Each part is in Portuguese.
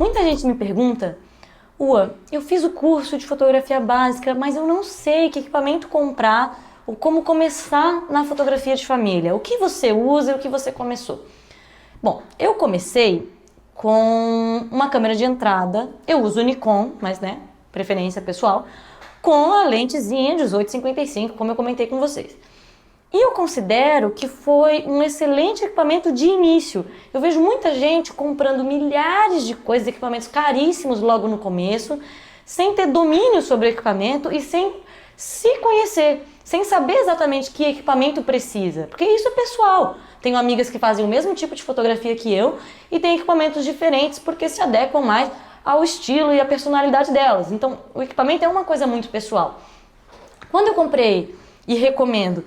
Muita gente me pergunta, Ua, eu fiz o curso de fotografia básica, mas eu não sei que equipamento comprar ou como começar na fotografia de família. O que você usa e o que você começou? Bom, eu comecei com uma câmera de entrada, eu uso o Nikon, mas preferência pessoal, com a lentezinha 18-55, como eu comentei com vocês. E eu considero que foi um excelente equipamento de início. Eu vejo muita gente comprando milhares de coisas, equipamentos caríssimos logo no começo, sem ter domínio sobre o equipamento e sem se conhecer, sem saber exatamente que equipamento precisa, porque isso é pessoal. Tenho amigas que fazem o mesmo tipo de fotografia que eu e têm equipamentos diferentes porque se adequam mais ao estilo e à personalidade delas. Então, o equipamento é uma coisa muito pessoal. Quando eu comprei e recomendo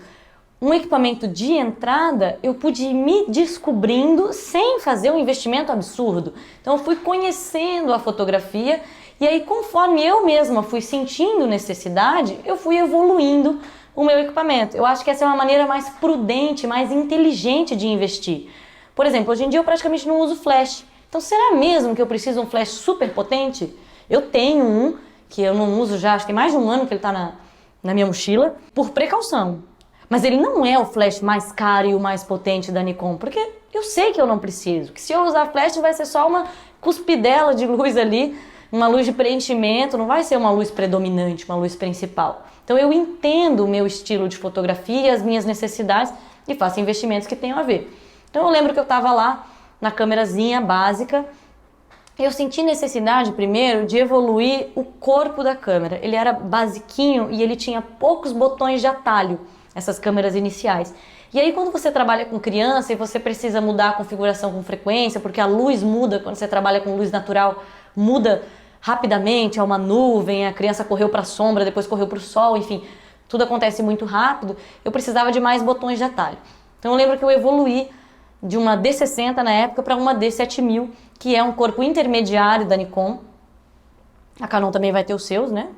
um equipamento de entrada, eu pude ir me descobrindo sem fazer um investimento absurdo. Então eu fui conhecendo a fotografia e aí conforme eu mesma fui sentindo necessidade, eu fui evoluindo o meu equipamento. Eu acho que essa é uma maneira mais prudente, mais inteligente de investir. Por exemplo, hoje em dia eu praticamente não uso flash. Então será mesmo que eu preciso de um flash super potente? Eu tenho um que eu não uso já, acho que tem mais de um ano que ele está na minha mochila, por precaução. Mas ele não é o flash mais caro e o mais potente da Nikon, porque eu sei que eu não preciso, que se eu usar flash vai ser só uma cuspidela de luz ali, uma luz de preenchimento, não vai ser uma luz predominante, uma luz principal. Então eu entendo o meu estilo de fotografia e as minhas necessidades e faço investimentos que tenham a ver. Então eu lembro que eu estava lá na câmerazinha básica, eu senti necessidade primeiro de evoluir o corpo da câmera. Ele era basiquinho e ele tinha poucos botões de atalho, essas câmeras iniciais. E aí quando você trabalha com criança e você precisa mudar a configuração com frequência, porque a luz muda, quando você trabalha com luz natural, muda rapidamente, é uma nuvem, a criança correu para a sombra, depois correu para o sol, enfim, tudo acontece muito rápido, eu precisava de mais botões de atalho. Então eu lembro que eu evoluí de uma D60 na época para uma D7000, que é um corpo intermediário da Nikon, a Canon também vai ter os seus, né?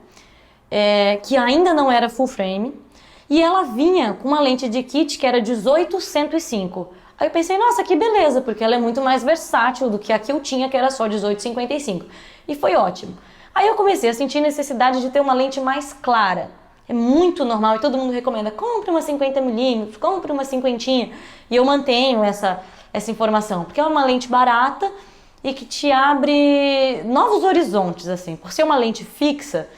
Que ainda não era full frame, e ela vinha com uma lente de kit que era 18-105. Aí eu pensei, nossa, que beleza, porque ela é muito mais versátil do que a que eu tinha, que era só 18-55. E foi ótimo. Aí eu comecei a sentir necessidade de ter uma lente mais clara. É muito normal e todo mundo recomenda, compre uma 50mm, compre uma cinquentinha. E eu mantenho essa informação, porque é uma lente barata e que te abre novos horizontes, assim. Por ser uma lente fixa,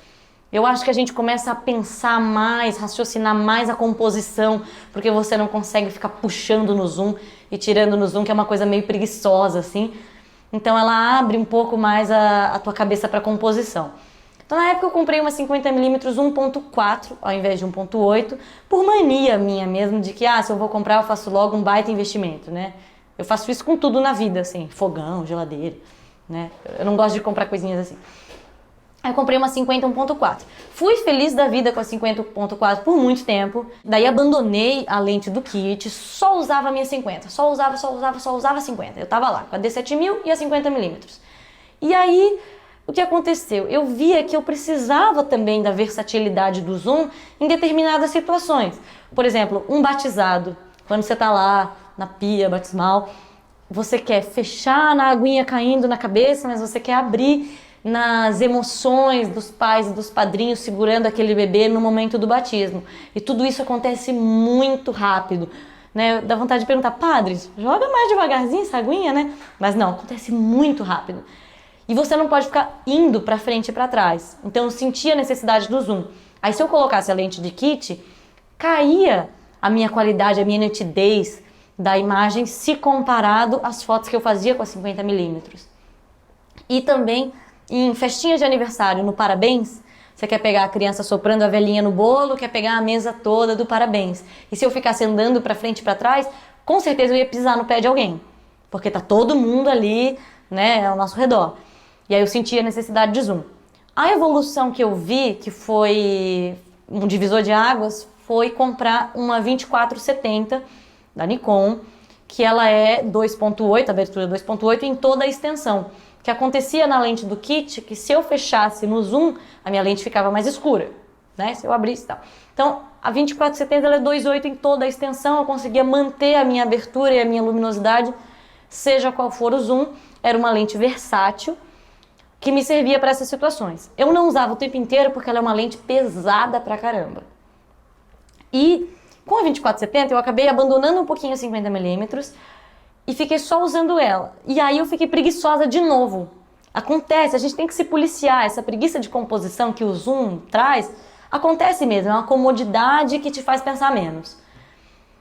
eu acho que a gente começa a pensar mais, raciocinar mais a composição, porque você não consegue ficar puxando no zoom e tirando no zoom, que é uma coisa meio preguiçosa, assim. Então ela abre um pouco mais a tua cabeça para composição. Então na época eu comprei uma 50mm 1.4 ao invés de 1.8, por mania minha mesmo, de que se eu vou comprar eu faço logo um baita investimento, né? Eu faço isso com tudo na vida, assim, fogão, geladeira, né? Eu não gosto de comprar coisinhas assim. Aí eu comprei uma 50 1.4. Fui feliz da vida com a 50 1.4 por muito tempo. Daí abandonei a lente do kit, só usava a minha 50. Só usava a 50. Eu tava lá com a D7000 e a 50mm. E aí, o que aconteceu? Eu via que eu precisava também da versatilidade do zoom em determinadas situações. Por exemplo, um batizado. Quando você tá lá na pia batismal, você quer fechar na aguinha caindo na cabeça, mas você quer abrir nas emoções dos pais e dos padrinhos segurando aquele bebê no momento do batismo. E tudo isso acontece muito rápido, né? Dá vontade de perguntar, padres, joga mais devagarzinho essa aguinha, né? Mas não, acontece muito rápido. E você não pode ficar indo para frente e para trás. Então eu sentia a necessidade do zoom. Aí se eu colocasse a lente de kit, caía a minha qualidade, a minha nitidez da imagem se comparado às fotos que eu fazia com a 50mm. E também em festinhas de aniversário, no parabéns, você quer pegar a criança soprando a velhinha no bolo, quer pegar a mesa toda do parabéns. E se eu ficasse andando para frente e para trás, com certeza eu ia pisar no pé de alguém. Porque tá todo mundo ali, né, ao nosso redor. E aí eu senti a necessidade de zoom. A evolução que eu vi, que foi um divisor de águas, foi comprar uma 2470 da Nikon, que ela é 2.8, abertura 2.8 em toda a extensão. Que acontecia na lente do kit, que se eu fechasse no zoom, a minha lente ficava mais escura, né? Se eu abrisse e tal. Então, a 2470 ela é 2.8 em toda a extensão, eu conseguia manter a minha abertura e a minha luminosidade, seja qual for o zoom. Era uma lente versátil que me servia para essas situações. Eu não usava o tempo inteiro porque ela é uma lente pesada pra caramba. E com a 24-70 eu acabei abandonando um pouquinho a 50mm e fiquei só usando ela. E aí eu fiquei preguiçosa de novo. Acontece, a gente tem que se policiar. Essa preguiça de composição que o zoom traz, acontece mesmo, é uma comodidade que te faz pensar menos.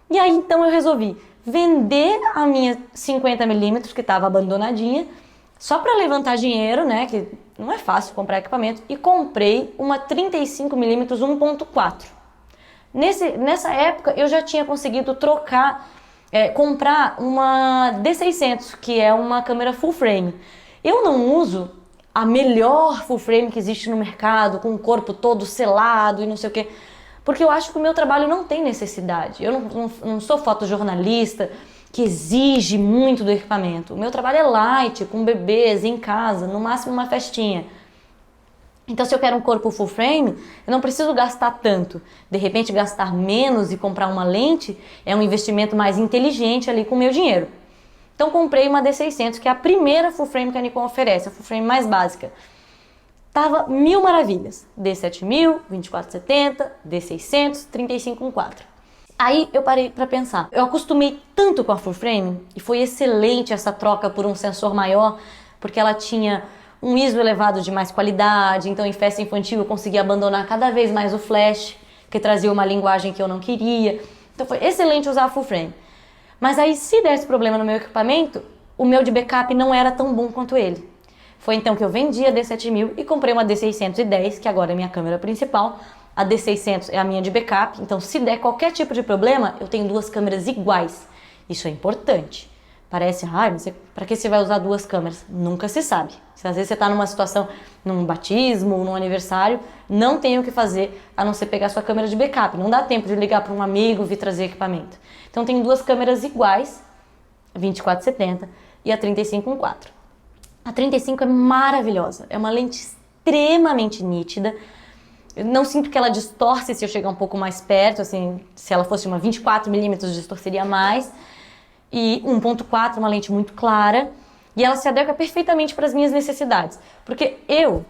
E aí então eu resolvi vender a minha 50mm que estava abandonadinha, só para levantar dinheiro, né, que não é fácil comprar equipamento, e comprei uma 35mm 1.4. Nessa época eu já tinha conseguido comprar uma D600, que é uma câmera full frame. Eu não uso a melhor full frame que existe no mercado, com o corpo todo selado e não sei o que, porque eu acho que o meu trabalho não tem necessidade. Eu não sou fotojornalista que exige muito do equipamento. O meu trabalho é light, com bebês, em casa, no máximo uma festinha. Então, se eu quero um corpo full frame, eu não preciso gastar tanto. De repente, gastar menos e comprar uma lente é um investimento mais inteligente ali com o meu dinheiro. Então, comprei uma D600, que é a primeira full frame que a Nikon oferece, a full frame mais básica. Tava mil maravilhas. D7000, 24-70, D600, 35-1.4. Aí eu parei para pensar. Eu acostumei tanto com a full frame e foi excelente essa troca por um sensor maior, porque ela tinha um ISO elevado de mais qualidade, então em festa infantil eu consegui abandonar cada vez mais o flash, que trazia uma linguagem que eu não queria. Então foi excelente usar a full frame. Mas aí se desse problema no meu equipamento, o meu de backup não era tão bom quanto ele. Foi então que eu vendi a D7000 e comprei uma D610, que agora é minha câmera principal. A D600 é a minha de backup, então se der qualquer tipo de problema, eu tenho duas câmeras iguais. Isso é importante. Parece, para que você vai usar duas câmeras? Nunca se sabe. Se às vezes você está numa situação, num batismo, num aniversário, não tem o que fazer a não ser pegar sua câmera de backup. Não dá tempo de ligar para um amigo, vir trazer equipamento. Então tem duas câmeras iguais, a 24-70 e a 35-1.4. A 35 é maravilhosa, é uma lente extremamente nítida. Eu não sinto que ela distorce se eu chegar um pouco mais perto, assim, se ela fosse uma 24mm distorceria mais. E 1.4, uma lente muito clara, e ela se adequa perfeitamente para as minhas necessidades. Porque eu,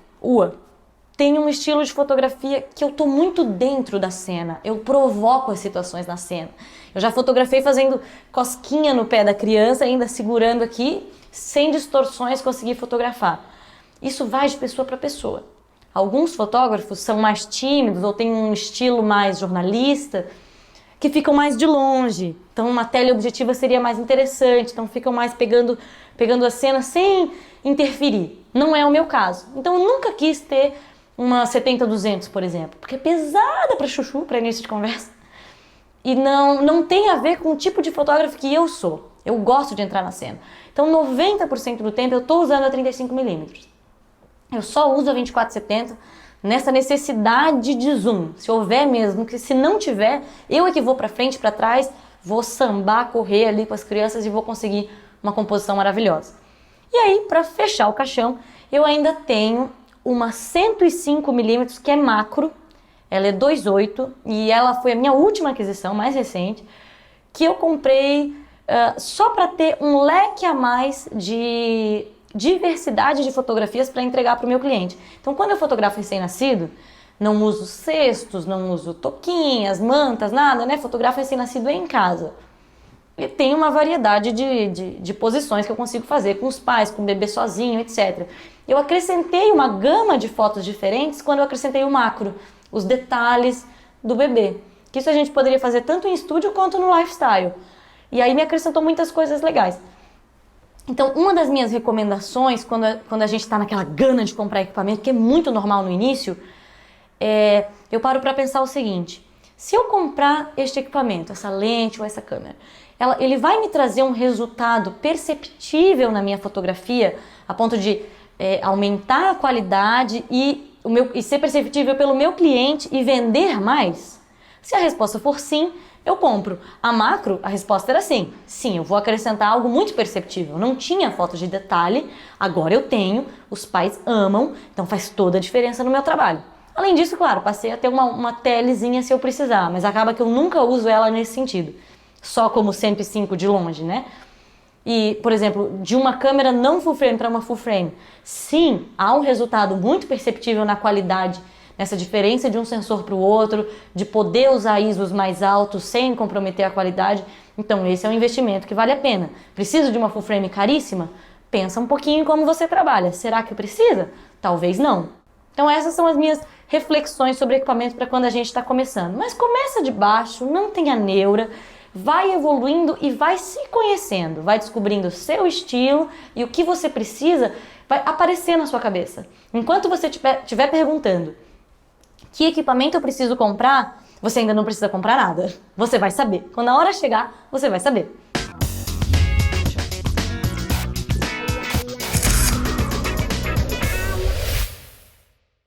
tenho um estilo de fotografia que eu tô muito dentro da cena, eu provoco as situações na cena. Eu já fotografei fazendo cosquinha no pé da criança, ainda segurando aqui, sem distorções consegui fotografar. Isso vai de pessoa para pessoa. Alguns fotógrafos são mais tímidos ou têm um estilo mais jornalista, que ficam mais de longe. Então uma teleobjetiva seria mais interessante, então ficam mais pegando a cena sem interferir. Não é o meu caso. Então eu nunca quis ter uma 70-200, por exemplo, porque é pesada para chuchu, para início de conversa. E não tem a ver com o tipo de fotógrafo que eu sou. Eu gosto de entrar na cena. Então 90% do tempo eu estou usando a 35mm. Eu só uso a 24-70 nessa necessidade de zoom. Se houver mesmo, que se não tiver, eu é que vou para frente, para trás, vou sambar, correr ali com as crianças e vou conseguir uma composição maravilhosa. E aí, para fechar o caixão, eu ainda tenho uma 105mm que é macro. Ela é 2.8 e ela foi a minha última aquisição, mais recente, que eu comprei só para ter um leque a mais de diversidade de fotografias para entregar para o meu cliente. Então, quando eu fotografo recém-nascido, não uso cestos, não uso toquinhas, mantas, nada, né? Fotografo recém-nascido em casa. E tem uma variedade de posições que eu consigo fazer com os pais, com o bebê sozinho, etc. Eu acrescentei uma gama de fotos diferentes quando eu acrescentei o macro, os detalhes do bebê. Que isso a gente poderia fazer tanto em estúdio quanto no lifestyle. E aí me acrescentou muitas coisas legais. Então, uma das minhas recomendações, quando a gente está naquela gana de comprar equipamento, que é muito normal no início, eu paro para pensar o seguinte: se eu comprar este equipamento, essa lente ou essa câmera, ele vai me trazer um resultado perceptível na minha fotografia, a ponto de aumentar a qualidade e ser perceptível pelo meu cliente e vender mais? Se a resposta for sim, eu compro. A macro, a resposta era sim. Sim, eu vou acrescentar algo muito perceptível. Eu não tinha fotos de detalhe, agora eu tenho, os pais amam, então faz toda a diferença no meu trabalho. Além disso, claro, passei a ter uma telezinha se eu precisar, mas acaba que eu nunca uso ela nesse sentido. Só como 105 de longe, né? e, por exemplo, de uma câmera não full frame para uma full frame, sim, há um resultado muito perceptível na qualidade, nessa diferença de um sensor para o outro, de poder usar ISOs mais altos sem comprometer a qualidade. Então esse é um investimento que vale a pena. Preciso de uma full frame caríssima? Pensa um pouquinho em como você trabalha. Será que precisa? Talvez não. Então essas são as minhas reflexões sobre equipamento para quando a gente está começando. Mas começa de baixo, não tenha neura, vai evoluindo e vai se conhecendo, vai descobrindo o seu estilo e o que você precisa vai aparecer na sua cabeça. Enquanto você estiver perguntando que equipamento eu preciso comprar, você ainda não precisa comprar nada. Você vai saber. Quando a hora chegar, você vai saber.